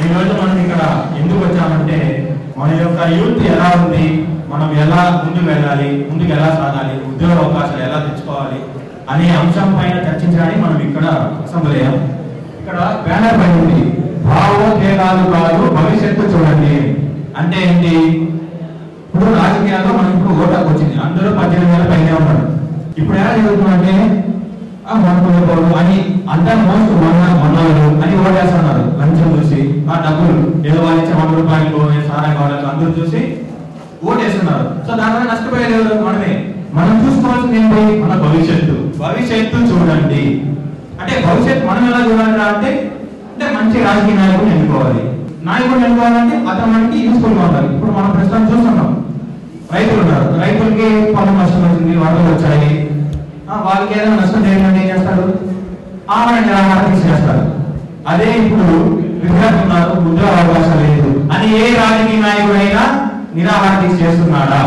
ఈరోజు మనం ఇక్కడ ఎందుకు వచ్చామంటే మన యొక్క యూత్ ఎలా ఉంది, మనం ఎలా ముందుకు వెళ్ళాలి, ముందుకు ఎలా సాగాలి, ఉద్యోగ అవకాశాలు ఎలా తెచ్చుకోవాలి అనే అంశం పైన చర్చించడానికి మనం ఇక్కడ అసెంబ్లీ అయ్యాం. ఇక్కడ బ్యానర్ పైన ఉంది భావోద్వేగాలు కాదు భవిష్యత్తు చూడండి. అంటే ఏంటి? ఇప్పుడు రాజకీయాల్లో మనం ఇప్పుడు ఓటాకు వచ్చింది, అందరూ 18 ఏళ్ళ పైనే ఉన్నారు. ఇప్పుడు ఎలా జరుగుతుందంటే మనకు అని అంతా మోస్ట్ మన్నాడు అని ఓటేస్తున్నారు. లంచం చూసి ఆ డబ్బులు ఏదో వాళ్ళు ఇచ్చే 100 రూపాయలు సారా కావాలి అందరూ చూసి ఓటేస్తున్నారు. సో దానివల్ల నష్టపోయేది మనమే. మనం చూసుకోవాల్సింది ఏంటి? మన భవిష్యత్తు చూడండి. అంటే భవిష్యత్తు మనం ఎలా చూడాలి అంటే మంచి రాజకీయ నాయకుడిని ఎన్నుకోవాలి. నాయకుడిని ఎన్నుకోవాలంటే అతను మనకి యూస్ఫుల్ గా ఉండాలి. ఇప్పుడు మనం ప్రస్తుతం చూస్తున్నాం, రైతులు ఉన్నారు, రైతులకి పొలం నష్టం వచ్చింది, వరదలు వచ్చాయి, వాళ్ళకి ఏదైనా నష్టం చేయడానికి ఏం చేస్తారు? ఆమె నిరాహారం చేస్తారు. అదే ఇప్పుడు విద్యార్థులు ఉన్నారు, ఉద్యోగ అవకాశాలు లేదు అని ఏ రాజకీయ నాయకుడైనా నిరాహారం చేస్తున్నాడా?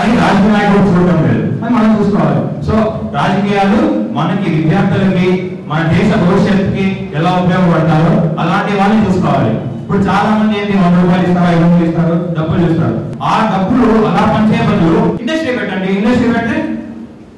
అని రాజకీయ నాయకుడు చూడటం లేదు, అని మనం చూసుకోవాలి. సో రాజకీయాలు మనకి, విద్యార్థులకి, మన దేశ భవిష్యత్తుకి ఎలా ఉపయోగపడతారో అలాంటి వాళ్ళని చూసుకోవాలి. ఇప్పుడు చాలా మంది ఏంటి 100 రూపాయలు ఇస్తారు, 500 ఇస్తారు, డబ్బులు ఇస్తారు. ఆ డబ్బులు అలా పనిచేయ బదులు ఇండస్ట్రీ పెట్టండి, ఇండస్ట్రీ పెడితే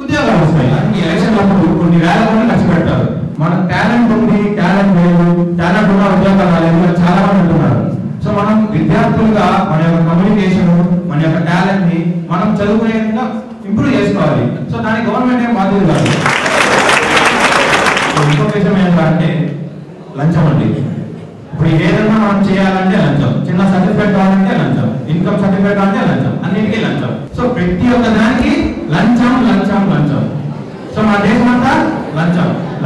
ఉద్యోగాలు వస్తాయి. అన్ని ఎలక్షన్ అప్పుడు కొన్ని వేల కోట్లు ఖర్చు పెడతారు. మన టాలెంట్ ఉంది, టాలెంట్ లేదు, టాలెంట్ ఉన్న ఉద్యోగాలు రాలేదు చాలా మంది ఉంటున్నారు. సో మనం విద్యార్థులుగా మన యొక్క కమ్యూనికేషన్, మన యొక్క టాలెంట్ ని మనం చదువుకునే విధంగా ఇంప్రూవ్ చేసుకోవాలి. సో దానికి గవర్నమెంట్ ఏం బాధ్యత కాదు. ఇంకో విషయం ఏంటంటే లంచం అండి. ఇప్పుడు ఏదైనా మనం చేయాలంటే లంచం, చిన్న సర్టిఫికేట్ కావాలంటే లంచం, ఇన్కమ్ సర్టిఫికేట్ అంటే లంచం, అన్నిటికీ లంచం. సో ప్రతి ఒక్క దానికి లంచం లంచం లంచం. సో మన దేశం అంతా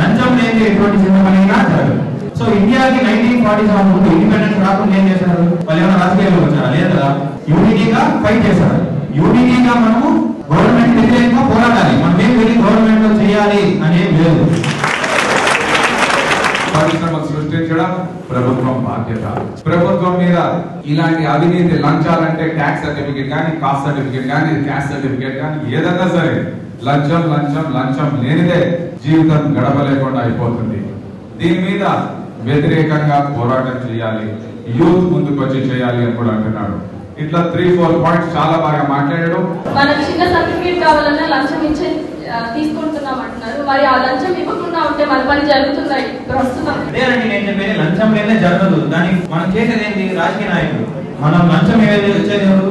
లంచం లేని ఎటువంటి చిన్న పనిగా జరగదు. సో ఇండియాకి 1947 ముందు ఇండిపెండెన్స్ రాకుండా ఏం చేశారు? వాళ్ళు ఏమైనా రాజకీయాల్లో వచ్చారా? లేదు కదా. యూనిటీగా ఫైట్ చేశారు. యూనిటీగా మనము గవర్నమెంట్ వ్యతిరేకంగా పోరాడాలి. మనం ఏం వెళ్ళి గవర్నమెంట్ లో చేయాలి అనేది లేదు. పరిశ్రమలు సృష్టించడం ప్రభుత్వం బాధ్యత. ప్రభుత్వం మీద ఇలాంటి అవినీతి లంచాలంటే ట్యాక్స్ సర్టిఫికేట్ కానీ, కాస్ట్ సర్టిఫికేట్ కానీ, క్యాస్ట్ సర్టిఫికేట్ కానీ ఏదైనా సరే లంచం లేనిదే జీవితం గడపలేకుండా అయిపోతుంది. దీని మీద వ్యతిరేకంగా పోరాటం చేయాలి, యూత్ ముందుకొచ్చి చేయాలి అని కూడా అంటున్నాడు. ఇట్లా 3-4 పాయింట్స్ చాలా బాగా మాట్లాడాడు. మనకు చిన్న సర్టిఫికేట్ కావాలన్నా లంచం ఇచ్చే తీసుకుంటున్నాం అంటున్నారు. మరి ఆ లంచం ఇవ్వకుండా ఉంటే మన పని జరుగుతుంది ప్రస్తుతం. అదేనండి నేను చెప్పేది, లంచం లేదే జరగదు. దానికి మనం చేసేది ఏంటి? రాజకీయ నాయకులు. మనం లంచం ఏదైతే వచ్చేది ఎవరు?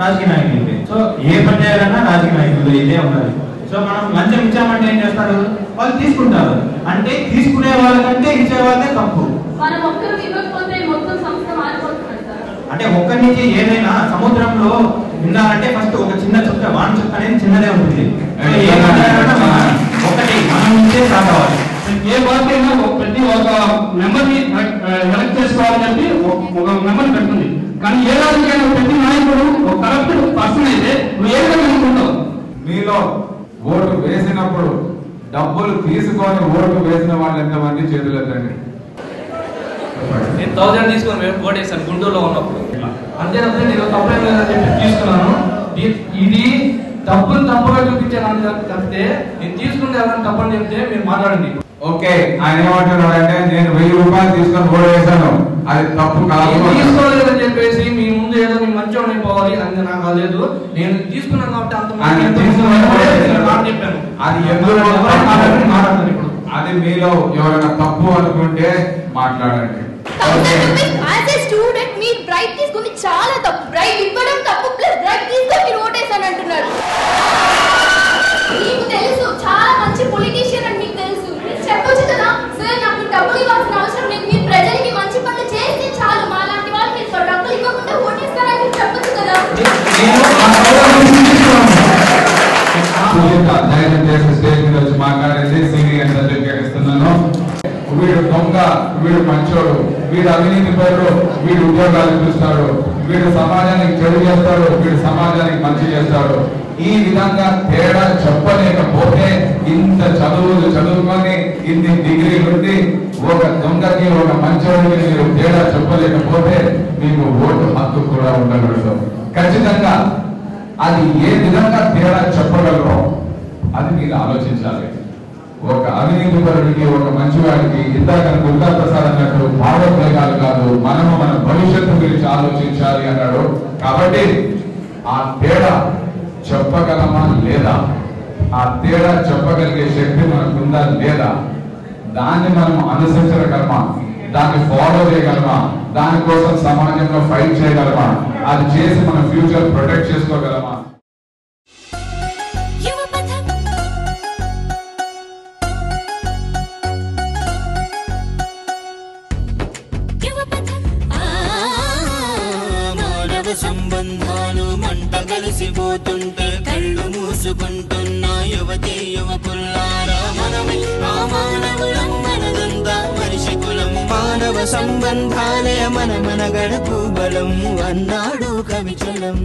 రాజకీయ నాయకులు. సో ఏ పని చేయాలన్నా రాజకీయ నాయకులు ఇదే ఉండాలి. సో మనం లంచం ఇచ్చామంటే ఏం చేస్తారు? వాళ్ళు తీసుకుంటారు. అంటే తీసుకునే వాళ్ళకంటే ఇచ్చే వాళ్ళే తప్పు. మనం ఒక్కరు ఇవ్వకపోతే మొత్తం సంస్థ మారిపోతుంది. అంటే ఒక్కరి నుంచి ఏదైనా సముద్రంలో విన్నారంటే ఫస్ట్ ఒక చిన్న చుక్క, వాన చుక్క అనేది చిన్నదే ఉంటుంది. ఒకటి మనం నుంచే స్టార్ట్ అవ్వాలి. ఏ పార్టీ అయినా ప్రతి ఒక మెంబర్ని ఎలక్ట్ చేసుకోవాలని చెప్పి ఒక మెంబర్ పెడుతుంది. కానీ ఏ రాజకీయ ప్రతి నాయకుడు ఒక కరప్టెడ్ పర్సన్ అయితే నువ్వు ఏ విధంగా అనుకుంటావు? మీలో ఓటు వేసినప్పుడు డబ్బులు తీసుకొని ఓటు వేసిన వాళ్ళు ఎంతమంది చేతులు ఎత్తండి. నేను 1000 తీసుకొని మేము ఓటేసాను గుంటూరులో ఉన్నప్పుడు. అంతే నేను తప్పేం లేదని చెప్పి తీసుకున్నాను. ఇది డబ్బులు తప్పుగా చూపించాను తప్పితే నేను తీసుకుంటే ఎవరైనా తప్పని చెప్తే మీరు మాట్లాడండి. ఓకే, ఆయన ఏమంటున్నాడంటే నేను 1000 రూపాయలు తీసుకొని ఓటు వేసాను, అది తప్పు కాదు. తీసుకోలేదని చెప్పేసి మీ ముందు ఏదో మీ మంచిగా అయిపోవాలి అని నాకు లేదు. నేను తీసుకున్నాను కాబట్టి అంత చెప్పాను. అది ఎందుకు మాట్లాడతాను ఇప్పుడు. అది మీలో ఎవరైనా తప్పు అనుకుంటే మాట్లాడండి. యాజ్ ఏ స్టూడెంట్ మీరు బ్రైట్ తీసుకుని చాలా తప్పు. బ్రైట్ ఇవ్వడం తప్పు, ప్లస్ బ్రైట్ తీసుకొని మీరు ఓటేసాను అంటున్నారు. మీకు తెలుసు చాలా మంచి పొలిటీషియన్ అని మీకు తెలుసు. చెప్పొచ్చు కదా సార్ నాకు డబ్బులు ఇవ్వాల్సిన అవసరం లేదు, మీరు ప్రజలకి మంచి పనులు చేస్తే చాలు, మా లాంటి వాళ్ళు మీరు డబ్బులు ఇవ్వకుండా ఓటేస్తారని చెప్పొచ్చు కదా. ధైర్యం చేసి స్టేజ్ మీద వచ్చి మాట్లాడేసి సీనియర్ సర్టిఫికేట్ ఇస్తున్నాను. వీడు దొంగ, వీడు మంచోడు, వీడు అవినీతి పరుడు, వీడు ఉద్యోగాలు చూస్తాడు, వీడు సమాజానికి చెడు చేస్తాడు, వీడు సమాజానికి మంచి చేస్తాడు. ఈ విధంగా తేడా చెప్పలేకపోతే ఇంత చదువులు చదువుకొని ఇన్ని డిగ్రీలుండి ఒక దొంగకి ఒక మంచోడికి మీరు తేడా చెప్పలేకపోతే మీకు ఓటు హక్కు కూడా ఉండకూడదు. ఖచ్చితంగా అది ఏ విధంగా తేడా చెప్పగలరో అది మీరు ఆలోచించాలి. ఒక అవినీతి పరుడికి, ఒక మంచివాడికి ఇందాక దుర్గా ప్రసాద్ అన్నట్టు భావోద్వేగాలు కాదు, మనము మన భవిష్యత్తు గురించి ఆలోచించాలి అన్నాడు. కాబట్టి ఆ తేడా చెప్పగలమా లేదా, ఆ తేడా చెప్పగలిగే శక్తి మనకుందా లేదా, దాన్ని మనం అనుసరించగలమా, దాన్ని ఫాలో చేయగలమా, దానికోసం సమాజంలో ఫైట్ చేయగలమా, అది చేసి మన ఫ్యూచర్ ప్రొటెక్ట్ చేసుకోగలమా. సంబంధాలు మంట కలిసిపోతుంటే కళ్ళు మూసుకుంటున్న యువతి యువకుల్లారా, మనమే ఆ మానవులం, మనదంతా మనిషి కులం. మానవ సంబంధాలే మన గడపు బలం అన్నాడు కవిచలం.